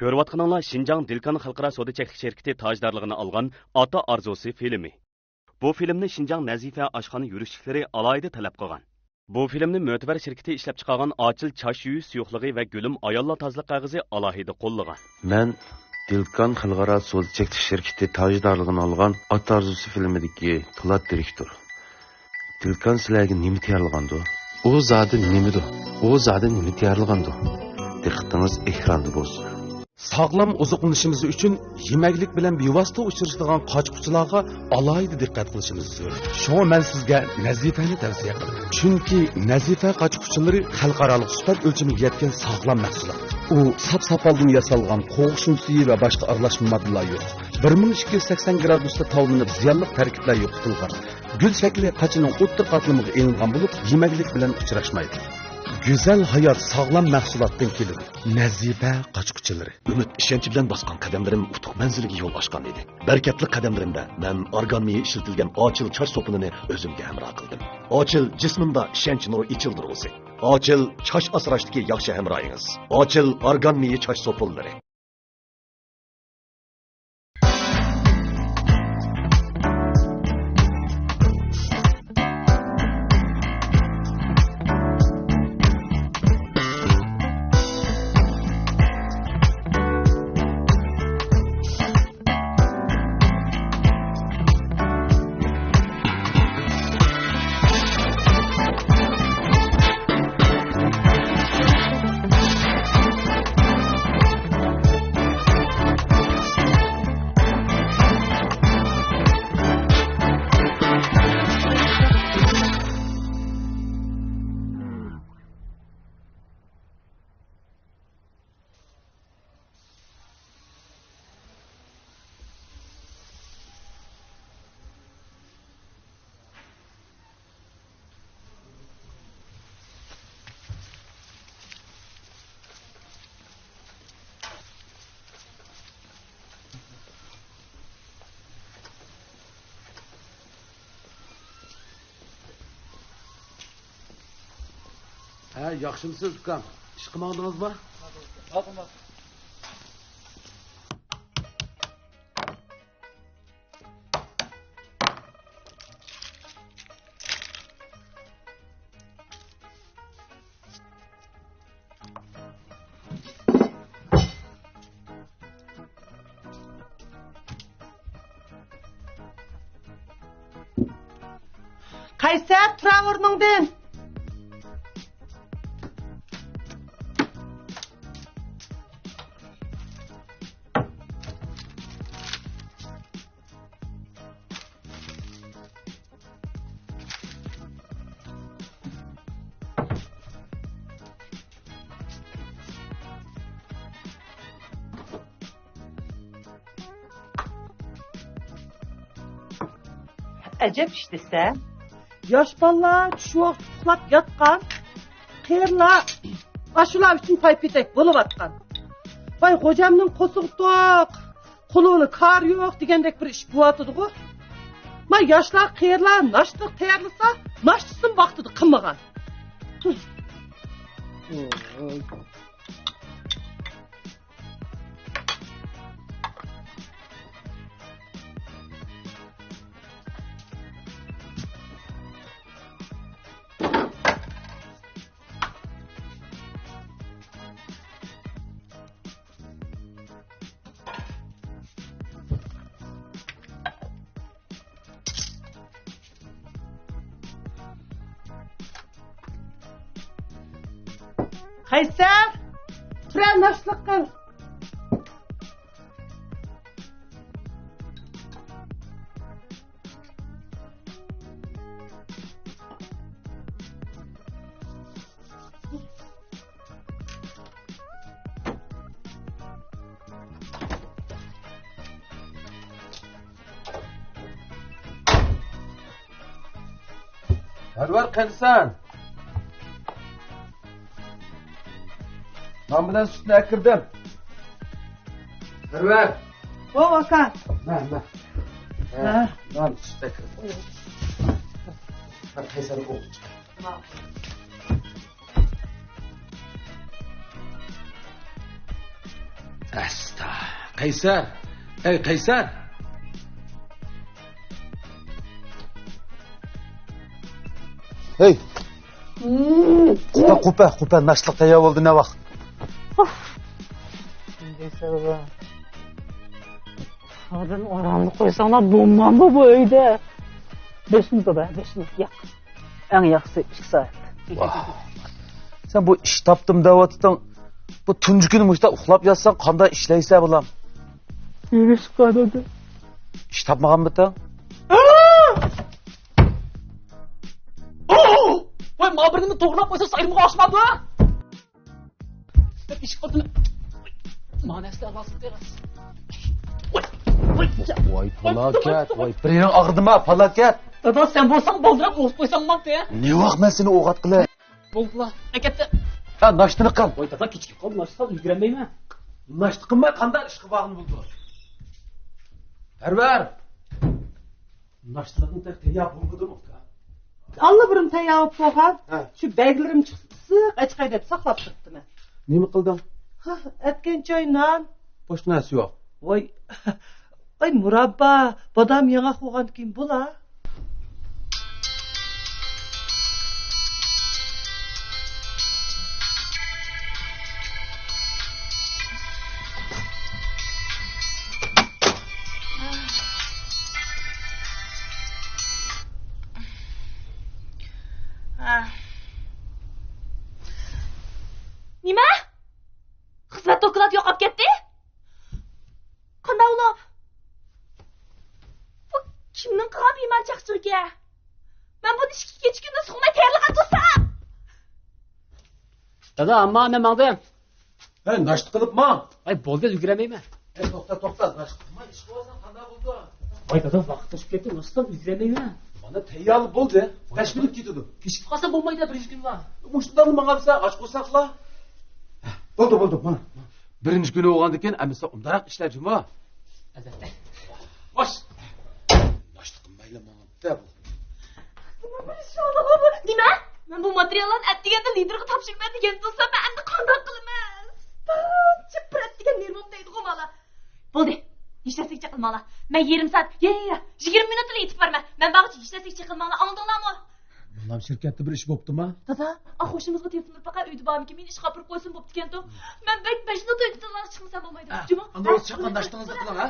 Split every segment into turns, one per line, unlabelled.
Ko'rayotganinglar Şinjan Dilkan Xalqaro savdo cheklik şirkati tajdorligini olgan Ota Arzusi filmi. Bu filmni Şinjan Nazifa oshxona yurishchiklari alohida talab qilgan. Bu filmni mo'tabar shirkati ishlab chiqargan Ochil Chash yuyi suyuqligi va Gulim ayollar tozaliq qog'ozi alohida qo'llagan.
Men Dilkan Xalqaro savdo cheklik shirkati tajdorligini olgan Ota Arzusi filmidagi Po'lat direktor. Dilkan sizlarga nima tayyorlagandi?
U zodi nimidi? U zodi nima tayyorlagandi?
Diqqatingiz ekranda bo'lsin.
Sog'lom oziqlanishimiz uchun yemaklik bilan bevosita uchrashadigan qochquchilarga alohida diqqat qilishimiz zarur. Shunga men sizga Nazifani tavsiya qilaman. Chunki Nazifa qochquchilari xalqaro sifat o'lchamiga yetgan sog'lom mahsulot. U sap-sapaldan yasalgan qo'g'shin suyi va boshqa aralashma moddalar yo'q. 1280 gradusda tavlanib ziyonli tarkiblar yo'qitilgan. Gul shakli qachining o'ttir qatlamiga elingan bo'lib, yemaklik bilan uchrashmaydi. Güzel hayat sağlam mahsulotdan keladi. Nazifa qochquchilari.
Ümit ishonchi bilan bosgan qadamlarim utuq manziliga yo'l ochgan edi. Barkatli qadamlarimda men organ miyi ishlatilgan ochil choch so'pini o'zimga hamroh qildim. Ochil jismimda ishonch nuri ichildirg'usi. Ochil choch asrashdagi yaxshi hamrohingiz. Ochil organ miyi choch so'pilari.
Ha, yaxshimisiz ukam? Ish qilmadingizmi?
Hozir.
Qaysar tura o'rningdan. Acep işte sen. Yaş balla şu uxlab yatqan. Qeyrlar aşular üçün paypetek bolup atqan. Vay hocamның qosuq toq, quluni kar yo'q degandek bir ish bo'latıdı. Ma yoshlar qeyrlar nashtiq tayyorlasa, nashtisin vaqtida qilmagan. Qaysar, tura nashliq qil.
Parvar qilsan. Ben bilen sütüne akırdım. Parvar.
O Hakan.
Ben.
Ha.
Ben sütüne akırdım. Ben Kaysar'ı oldu. Asta. Qaysar. Ey Qaysar. Hey. Qupa, nashliq tayyor bo'ldi ne vaqt?
Hozir oromni qo'ysanglar bo'lmaydi bu uyda. 5 minut be, 5 minut yaq. Eng yaxshisi 2 soat.
Sen bu ish topdim deyotding. Bu tunji kuni mushta uxlab yotsan qanday ishlaysa bo'lam?
Yurish qadadi.
Ish topmagan bitan?
Voy, mabrini to'g'rilab qo'ysa sayrimga oshmadi. Ish qildimi? Manasida bosib berasiz.
Voy falokat, voy biring og'ridimi falokat?
Dada sen bo'lsang boldirab o'lib qo'ysang maqta.
Ne vaqt men seni o'g'at qilay?
Bo'ldilar. Akatta.
Ha, nashtini qil.
Voy dada kechikib qoldim, nashta yuguramayman.
Nashti qilmay qanday ish qilmoqni bo'ldi? Parvar. Nashtini tayyor bo'lmadimi?
Allabirim tayyor bo'lgan. Shu baglarim chiqdi, qachqay deb saqlab turibdim.
Nima qilding?
Ha, aytgan joydan.
Boshqa narsa yo'q.
Voy. Ay murabba, bodam yangaq bo'lgan keyin bo'la.
Nima? Xizmat doklad yo'qolib ketdi? Qanday ulab? Bu kimning qilgan biymanchaqchiligi? Men buni ishga kechganda suqmay tayyorlagan do'stam.
Dada, amma men maqdim.
Hey, nashti qilibman.
Ay, bo'ldi, yuguramayman.
Hey, to'xta, nashti qilmay ish qilsan qanday bo'ldi?
Voy dada, vaqt to'shib ketdi, nashta yuguramayman.
Mana tayyor bo'ldi. 5 minut ketdi.
Kechikib qolsa bo'lmaydi, bir kun bor.
Mushundan mangabsa, och qo'ysaqla. Bo'ldi, mana. Birinchi kuni o'g'andan keyin amisa undaroq ishlajimi?
Albatta.
Bosh. Nashti qilmaylar menga. Deb.
Nima? Men bu materiallarni atdiganda liderga topshirma degan do'stam, men endi qanday qilaman? Chiprat degan nervim deydi qo'mala. Bo'ldi. Hech narsa qilmanglar. Men 20 soat, 20 minutda yetib borman. Men bag'chi hech narsa qilmanglar, anladinglarmi?
Bunam shirkatda bir ish bo'ptimi?
Dada, qo'shnimizga telefon qilib faqat uyda bormi men ish qilib qo'ysin bo'pti ekan-ku. Men 5 minut uydan chiqmasam bo'lmaydi. Juma.
Endi o'z chaqandashtingizni qiling, ha?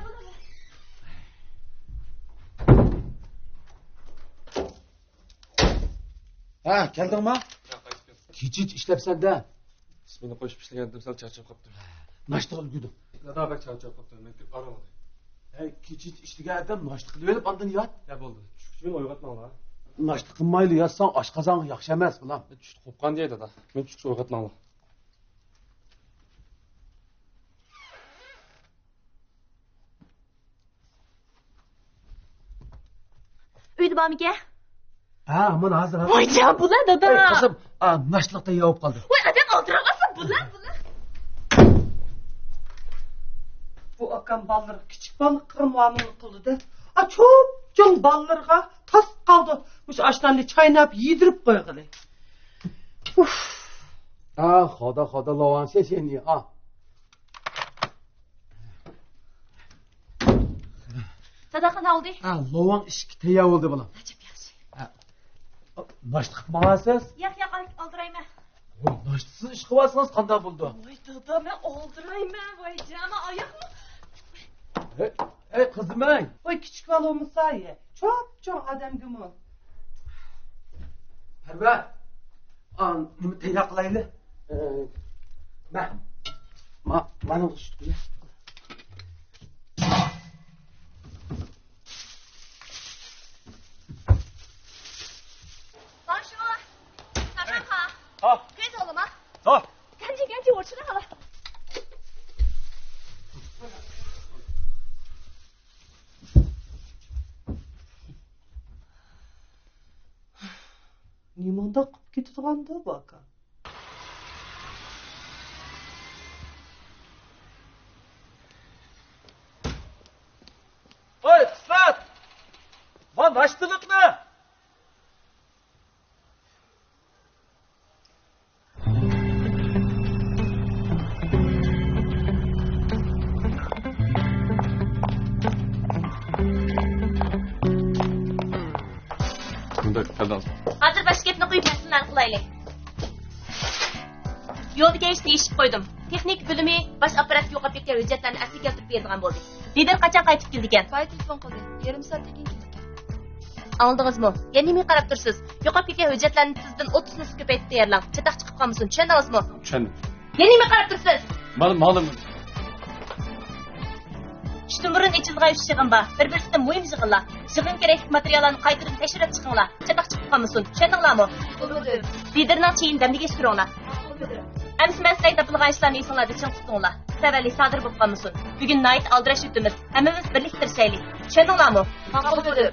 Bo'ladi.
Ha, keldingmi? Kechich ishlabsan-da.
Ismini qo'shib ishlagandim, sal charchab qolibdim.
Nashti qilgudim.
Dada bak charchab qolibdim, men kirib borolmadim.
Hey, kechich ishlagan adam nashti qilib olib, ondan yot.
Ya bo'ldi. Tushni uyg'otmanglar.
Nashti qilmayli yotsang oshqozon yaxshi emas, bilan.
Tushni qo'pqan deydi dada. Men tushni uyg'otmanglar.
Uyda bormi-ki?
Ha, mana hozir.
Voy, jam bular dada.
Hey, qizim, nashliqda yovib qoldi.
Voy, adam oldiramasin bular.
Bu akam ballar kichik balık qirmoqni qildi-da. A cho'ng ballarga tas qoldi. O'sha ashnani chaynab yedirib qo'yg'ili.
Xoda lovan seni, ha.
Sadaqa oldi.
Lovan ishga tayyor bo'ldi bilan.
Ajab yaxshi.
Nashti qilmasiz?
Yo'q, oldirayman.
Voy, nashtisiz ish qilsangiz qanday bo'ldi?
Voy, dada, men oldirayman. Voy, jama oyoqni.
Hey, qizim-ey.
Voy kichik balomisa-ye. Cho'ng odam gumon.
Parvar. Nima tayyor qilayli? Mana shu.
Nimanda qilib ketadigan-da bu akam.
Voy, qismat. Mana nashtiliqni.
gapni qo'yib masalalarni qilaylik. Yo'lda ish deyishib qo'ydim. Texnik bölümü baş aparat yo'qolib ketgan hujjatlarni asliga keltirib beradigan bo'ldik. Lider qachon qaytib keldi ekan?
Bay telefon qildi. Yarim soatdan keyin keldi.
Aldingizmi? Yana nima qarab tursiz? Yo'qolib ketgan hujjatlarni tizdan 30 nusxa ko'paytirib tayyorlang. Chataq chiqib qolmasin. Tushundingizmi?
Tushundim.
Yana nima qarab tursiz?
Ma'lum.
Tushdan burun ichilgan 3 yig'in bor. Bir-birisidan muhim yig'inlar. Yig'in kerakli materiallarni qaytarib tekshirib chiqinglar. Chataq chiqib qolmasin. Tushundinglarmi?
Bo'ldi.
Liderning cheyin damliga suringlar. Әмсі мен сілай тапылған işlerini есіңларды чың тұтыңла. Сәвәлі садыр болып қалмысын. Бүгін найт алдыраш өтіміз. Әміміз бірліктір шәйлі. Шәніңла мұ? Мақыл көді.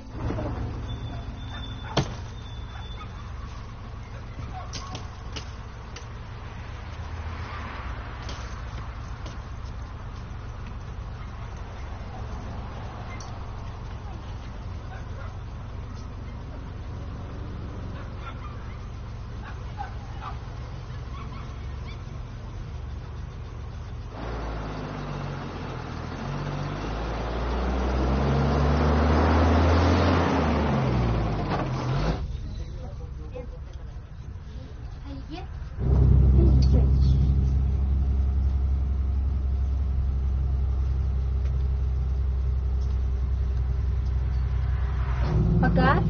Fakat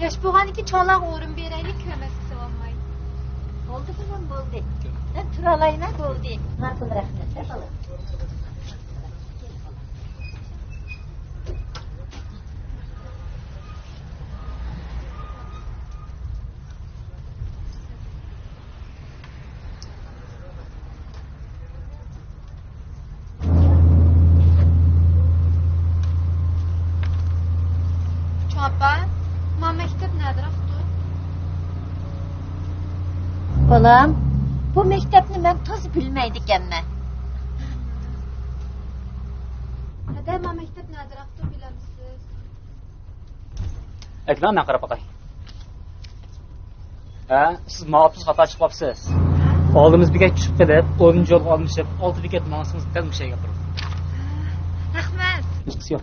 yaş bo'lganiki cho'nglarga o'rin beraylik, ko'rmaslik olmaydi.
Oldu kızım oldu. Ben turalayına oldu. Nasıl rahmet yapalım.
Çoğba, ma mektep nedir aftu?
Balam, bu mektepni ben toz bilmeydikenme.
Hadi ma mektep nedir aftu bilemsiz?
Ekran ne qarab bakay. Siz mağapsız hata çıkmapsınız. Oldumuz biket çıkıp gidip, 10. yol almışıp, 6 biket mağasınız tez bir şey yapırız.
Rahmet.
Hiçbirisi yok.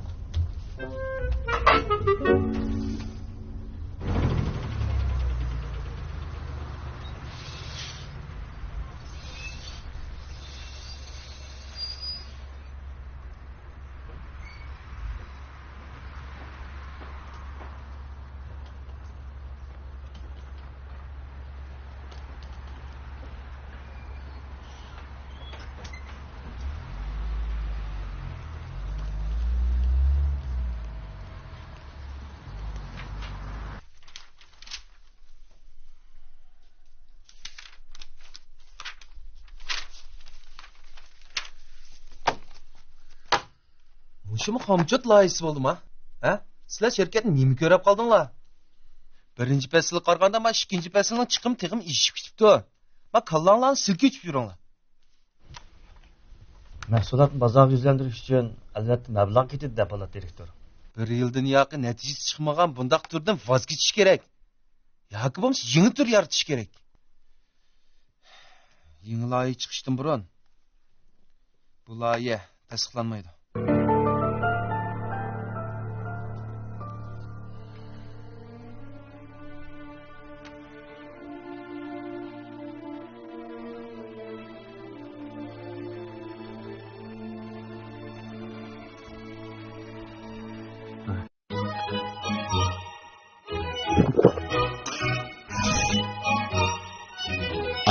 Shumi xomchot loyihasi bo'ldimi? Ha? Sizlar shirkatni nima ko'rib qoldinglar? Birinchi faslga qaraganda men ikkinchi faslning chiqim tig'im eshib ketibdi. Men kallanglarni silkitib yuringlar.
Mahsulot bozorga yuzlantirish uchun albatta mablag' ketadi, deb oladi direktor.
Bir yildan yoqi natijasi chiqmagan bundaq turdan voz kechish kerak. Yoki bo'lmasa yangi tur yaratish kerak. Yangi loyiha chiqishdan burun bu loyiha tasdiqlanmaydi.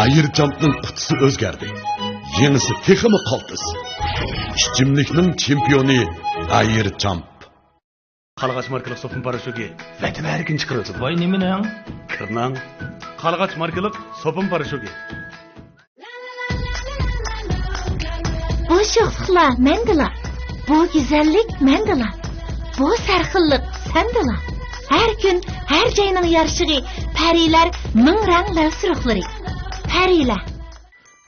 Ayircampning qutisi o'zgardi. Yengisi texmi qaltis. Ishchimlikning chempioni Ayircamp.
Qalğaç markalı sopun paraşugi vatan erkin chiqaradi.
Voy nimaning?
Kirnang. Qalğaç markalı sopun paraşugi.
Bu şoxlar mendilar. Bu güzellik mendilar. Bu sarxillik sendilar. Her gün her joyning yarışığı parilar ming ranglar suruqlari. Parilar.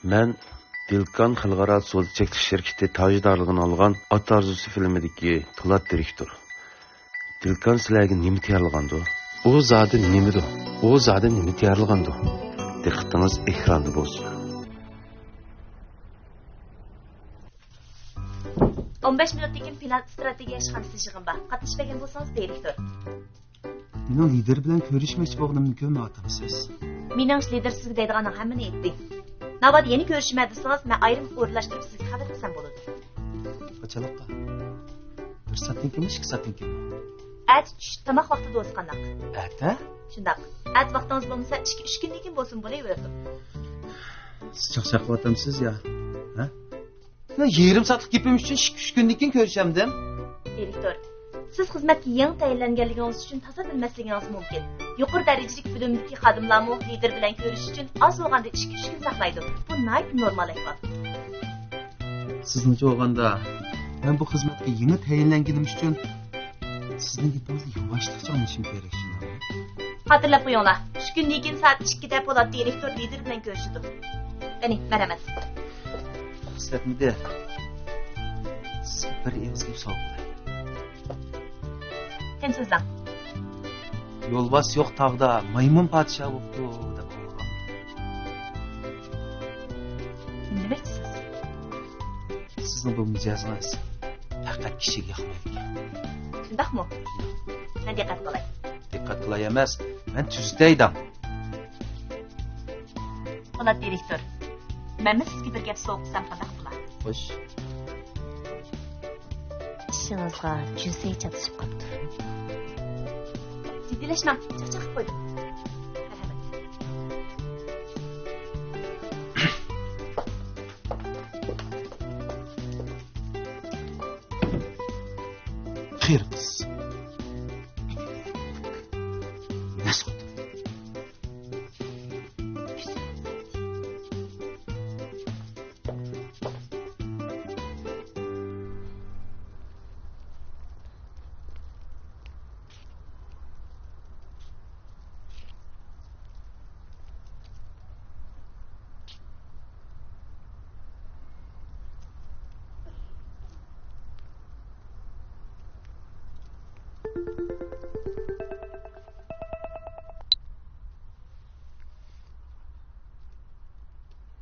Men Dilkan Xalqaro so'z chekish shirkati tajdorligini olgan Ot Arzusi filmidagi Po'lat direktor. Dilkan sizlarga nima tayyorlagandi?
O zodi nimidir? O zodi nima tayyorlagandi?
Diqqatingiz ekranda bo'lsin.
15 minutdan keyin final strategiya ishxonasi yig'in bor. Qatnashmagan bo'lsangiz direktor.
Mening lider bilan ko'rishmoqchi bo'lganimni ko'rmayapsiz.
Mening lider sizga deydiganim hammani aytdi. Navbat yeni ko'rishma desangiz, men ayrim o'rlashtirib sizga xabar qilsam bo'ladi.
Qachaloqqa? 1 soatdan keyin, 2 soatdan keyin.
At tush tamoq vaqtida o'z qandoq?
Ata?
Shundoq. At vaqtingiz bo'lmasa 2-3 kundan keyin bo'lsin bo'laveradi.
Siz chaqchaqlayapsiz ya? Ha? Men yarim soatlik gapim uchun 2-3 kundan keyin ko'rishamdim.
Direktor, siz xizmatga yangi tayinlanganligingiz uchun toza bilmasligingiz mumkin. Yuqori darajalik bilimdagi xodimlarmi lider bilan ko'rish uchun oz bo'lganda 2-3 kun saqlaydi. Bu normal ahvol.
Sizningcha olganda, men bu xizmatga yangi tayinlanganim uchun sizning gapingizni yuvashliqcha anglashim kerak shunday.
Xatirlab qo'yinglar. 3 kundan keyin soat 2 da Po'lat direktor lider bilan ko'rishdi. Qani, marhamat.
Xizmatmidi? Siz bir og'iz gap solib.
Sen so'zlang.
Yo'lbos yo'q tog'da maymun podsho bo'libdi deb qo'ygan.
Nima deysiz?
Sizning bu mijozingiz faqat kishiga yoqmaydi.
Shundaqmi? Men diqqat qilay.
Diqqat qilay emas, men tuzdaydim.
Po'lat direktor. Men sizga bir gap so'qsam qanday bo'lar?
Xo'sh.
Ishingizga jussay chatishib qoldi. Jiddiylaşmam. Chaqchaq qo'ydim. Marhamat.
Xeyr qiz. Nasıl?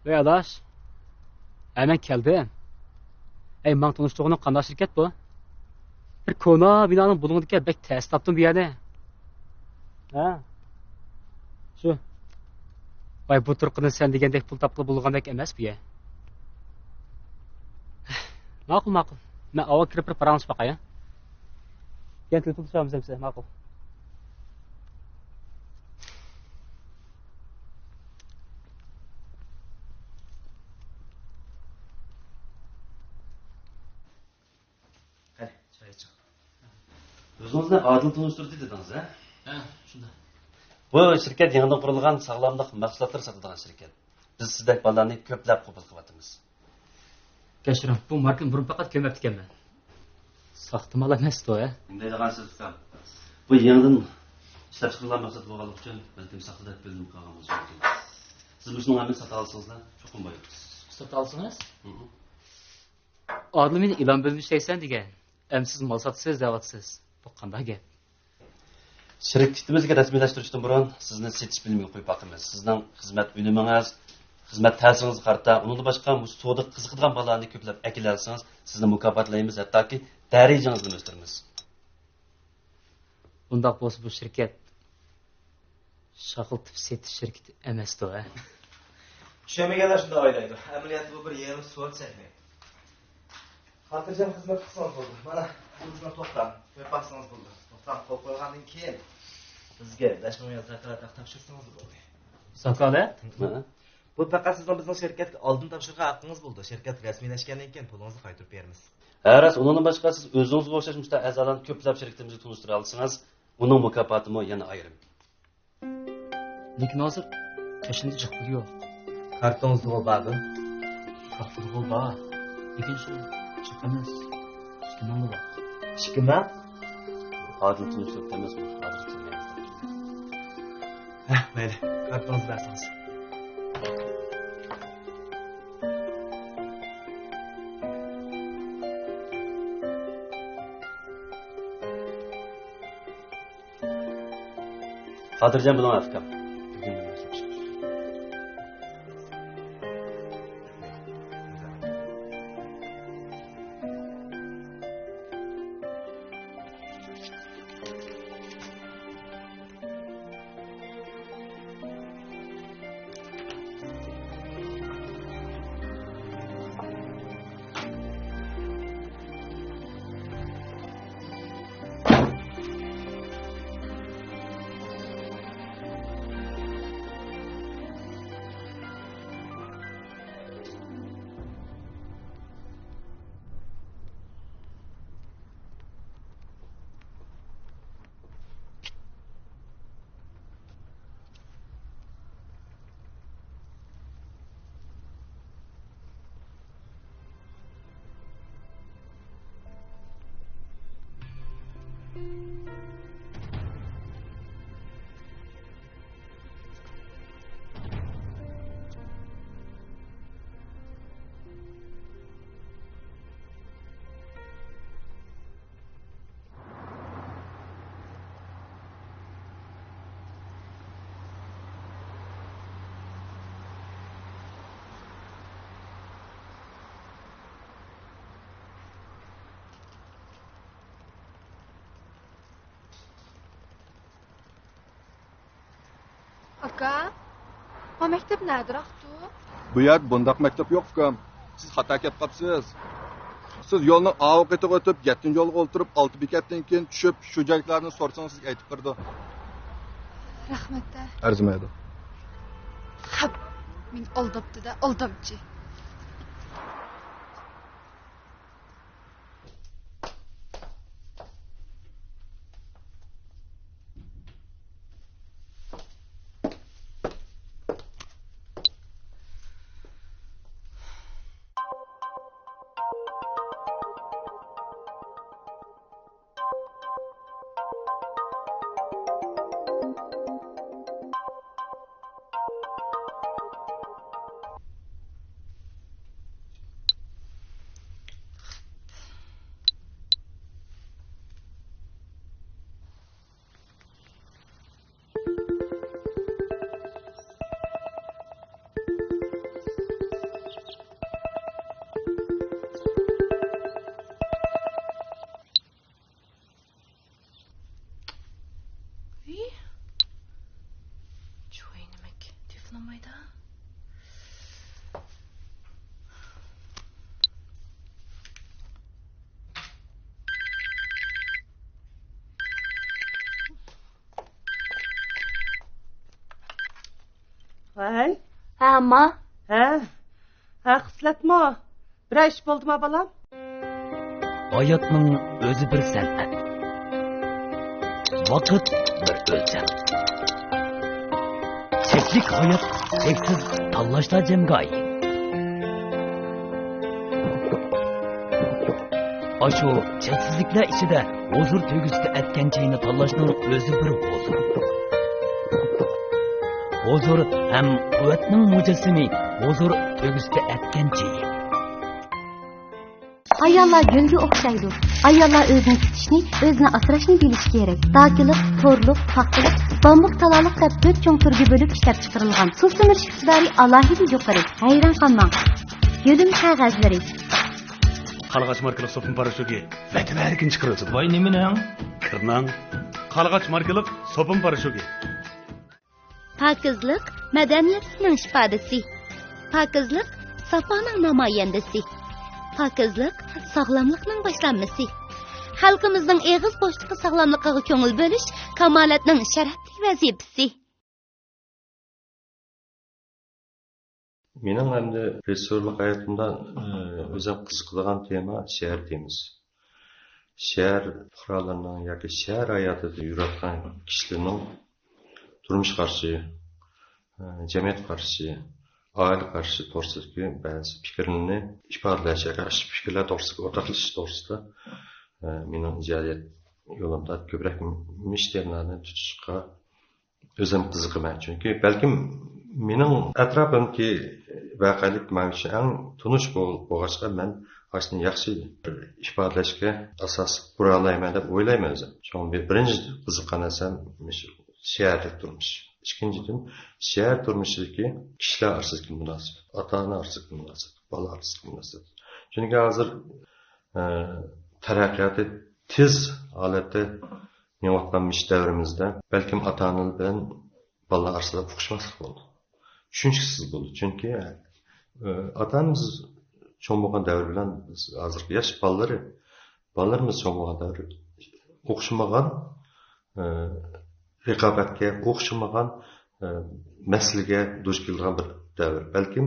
Ey adaş. Hemen geldim. Ey man tanıştığının qanday şirket bu? Bir kona binanın bulunduğundaki bek test taptım bir yerde. Ha? Şu. Vay bu turqını sen degendek pul tapqılı bulğandek emas bu ya. Maqul. Men ava kirib bir parangiz baqay. Keyin telefon qilamiz hamsa, maqul.
Hadi, çay iç. O'zingizni Adil tanishtirdi dedingiz, ha?
Ha, shunday.
Bu shirkat yangidan qurilgan sog'lomlik mahsulotlar sotadigan shirkat. Biz sizdek bolalarni ko'plab qabul qilyapmiz.
Kechiring, bu markam burun faqat ko'mabdi ekanman. Saxtamal emas-ku, ha?
Nima deydigansiz ukam? Bu yangidan ishlab chiqarilgan mahsulot bo'lganligi uchun balkim saqlab deb bilinib qolgan bo'lishi mumkin. Siz bu ishni hamma sota olsangizlar, cho'qim bo'yibsiz.
Sota olsangiz? Adil meni ilon bo'lmishaysan degan. Siz mal sotsiz, deyapsiz. Bu qanday gap?
Shirkatimizga rasmiylashtirishdan burun sizni setish bilimiga qo'yib boqamiz. Sizning xizmat unumingiz, xizmat ta'siringizni qarata, undan boshqa savdo qiziqadigan bolalarni ko'plab akilalsangiz, sizni mukofotlaymiz, hattoki darajangizni o'stiramiz.
Bundoq bo'lsa bu shirkat shaqiltib setish shirkati emas-ku, ha?
Tushunmaganlar shunday o'ylaydi. Amaliyotda bu bir yarim soat chekmaydi. Xotirjam xizmat qilsangiz bo'ldi. Mana o'zingizga to'xtam. Ko'p baksangiz bo'ldi. To'xtam qo'yib qo'ygandan keyin bizga dashmoyat zakarat topshirsangiz bo'ldi.
Zakarat?
Bu faqat bizning shirkatga oldin topshirgan haqqingiz bo'ldi. Shirkat rasmiylashgandan keyin pulingizni qaytarib beramiz.
Haras, undan boshqa siz o'zingizga o'xshash mustaqil a'zolarni ko'plab shirkatimizga tanishtira olsangiz, uning mukofotimi yana ayrim.
Lekin hozir qashimda jiqil yo'q.
Kartoningizda bo'ladi.
Kartonda bor. Lekin shu chiqamiz. Ishtimon bor.
Ishkima?
Adil tunishlik emasmi? Adil tunmaymiz.
Mayli, kartoningizni bersangiz.
Xotirjam bo'ling akam.
Aka, o mektep nerdiraqtu?
Bu yer bundaq maktab yo'q ukam. Siz xato kelib qolibsiz. Siz yo'lni avqatiga o'tib, 7-chi yo'lga o'ltirib, 6 bekatdan keyin tushib, shu joylarni so'rasangiz sizga aytib berdi.
Rahmat.
Arzimaydi.
Hab, men oldibdi-da, oldimchi.
Vay.
Ha, amma.
Ha, xislatma. Bir ish bo'ldimi, bolam?
Hayatning o'zi bir san'at. Vaqt bir o'lcham. Cheklik hayot cheksiz tanlashlar jamgoyi. Ashu cheksizliklar ichida huzur tuyg'usida atganchayni tanlashning o'zi bir huzur. Huzur ham quvvatning mujassimi, huzur tuyg'usida atganchayi.
Ayollar gülge o'xshaydi. Ayollar o'zini tutishni, o'zini asrashni bilishi kerak. Dakilik, to'rliq, paxtalik, bambuk talaliq deb 4 cho'ng turga bo'lib ishlab chiqarilgan. Suv simirish iqtidori alohida yuqori. Hayron qolmang. Yo'lim qog'ozlari.
Qarg'aч markali sopun parashugi.
Vaqtni erkin chiqaradi.
Voy nimaning? Kirnang. Qarg'ach markali sopun parashugi.
Pokizlik madaniyatning ifodasi. Pokizlik safoning namoyandasi. Pokizlik sog'lomlikning boshlanmasi. Xalqimizning eg'iz bo'shliqi sog'lomligiga ko'ngil bo'lish kamolatning sharafli vazifasi.
Mening endi rejissyorlik hayotimda o'zim qiziqadigan tema shahar temiz. Shahar fuqarolarining yoki shahar hayotida yuradigan kishilarning turmush qarashi, jamiyat qarashi, oila qarashi to'g'risidagi ba'zi fikrlarni ifodalash yoki fikrlar to'g'risida o'rtoqlashish to'g'risida mening ijodiyat yo'limda ko'proq mishterlarni tutishga o'zim qiziqaman. Chunki balkim mening atrofimdagi voqelik men uchun eng tunish bo'lg'achqa men ashni yaxshi ifodalashga asos qura olmayman deb o'ylayman o'zim. Chunki birinchi qiziqqan narsam shaharlik turmush. İkinchidan, shahar turmushidagi kishilar orasidagi munosabat, ota-ona orasidagi munosabat, bola orasidagi munosabat. Chunki hozir taraqqiyoti tez holatda yonayotgan davrimizda balkim ota-ona bilan bola orasida o'xshashmaslik bo'ldi. Tushunchisiz bo'ldi. Chunki ota-onamiz cho'ng bo'lgan davr bilan hozirgi yosh bolalarimiz cho'ng bo'lgan davr o'xshamagan raqobatga o'xshamagan masalaga duch kelgan bir davr. Balkim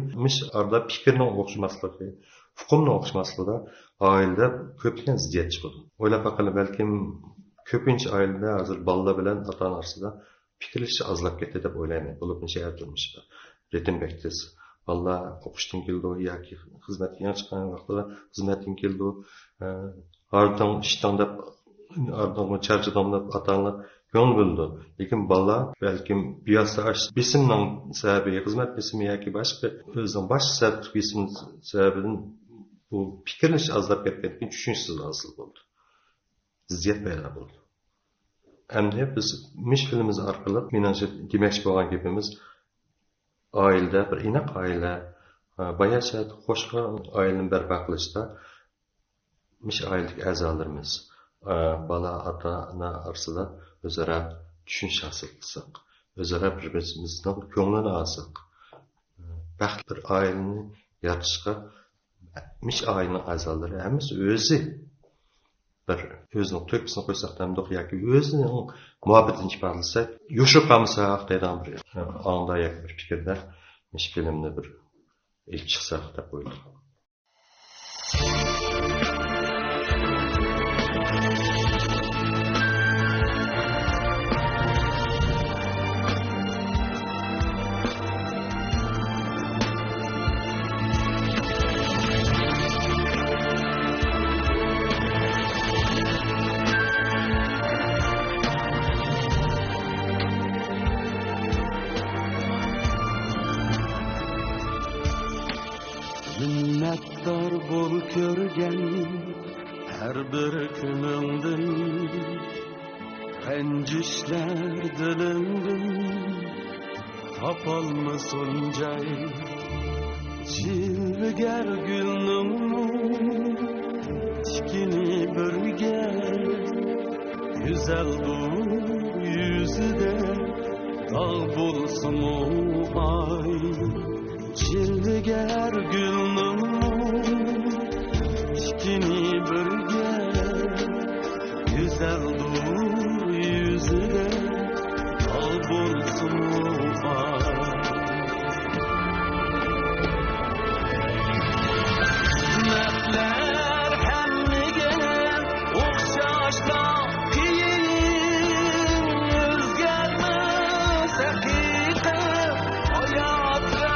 arada fikrning o'xshamasligi, hukmning o'xshamasligida oilada ko'pgina ziddiyat chiqadi. O'ylab baqilib balkim ko'pincha oilada hozir bolalar bilan ota-ona orasida fikrlashish ozlab ketdi deb o'ylayman. Bo'lib shahar turmushida ritim bektiz. Bolalar o'qishdan keldi yoki xizmatga chiqqan vaqtida xizmatdan keldi. Arddan ishdan deb ardından charchadanlar atanlar ko'ngil bo'ldi. Lekin bala balkim biyosash besimning sababi, xizmat besimi yoki boshqa o'zining bosh besim sababidan bu fikrnish azlab ketgan tushunchsiz hosil bo'ldi. Ziddiyat paydo bo'ldi. Endi biz mish filmimiz orqali menimcha demoqchi bo'lgan gapimiz oilada bir inoq oila, bayacha qo'shqa oilani barpo qilishda mish oiladagi a'zolarimiz, bola ota ona orasida o'zaro tushunish hosil qilsak, o'zaro bir-birimizning ko'nglini olsak, baxtli bir oilani yaratishga mish oilaning a'zolari hammasi o'zi bir o'zining to'kisini qo'ysak hamdoq yoki o'zining muhabbatini ifodalasak, yoshib qolmasak deydigan bir ongda yoki bir fikrda mish filmni bir ilk chiqsak deb o'yladim.
Minnettar bol körgen her bir günündün, rencişler dilindin, tapalmasın cay, cilger gülnün, tikini bürger, güzel dur yüzüde, dağ bulsun o ay. Cilger gülnün tikini bürger, güzel dur yüzüne, dal bulsun ay. Mertler hemmigen okşaşla kiyin, özgermez hakikat hayatla.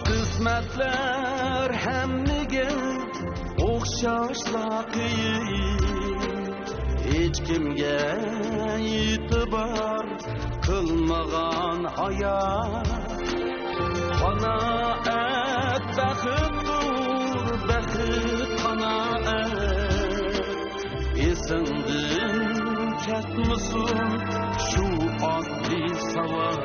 Kısmetler hemmigen okşaşla kıyın, hiç kimge itibar kılmagan hayat. Kanaat baxtdur, baxit kanaat, esindin ketmisin şu oddiy savol.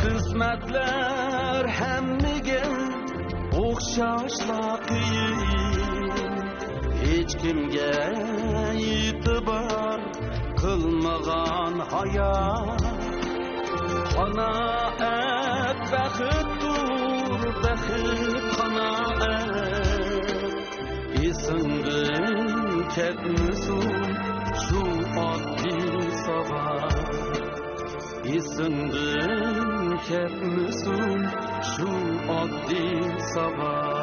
Kısmetler hemmigen okşaşla kıyın, hiç kimge itibar kılmagan hayat. Kanaat baxtdur, baxit kanaat, esingdin ketmisin şu oddiy savol. Esingdin ketmisin şu oddiy savol.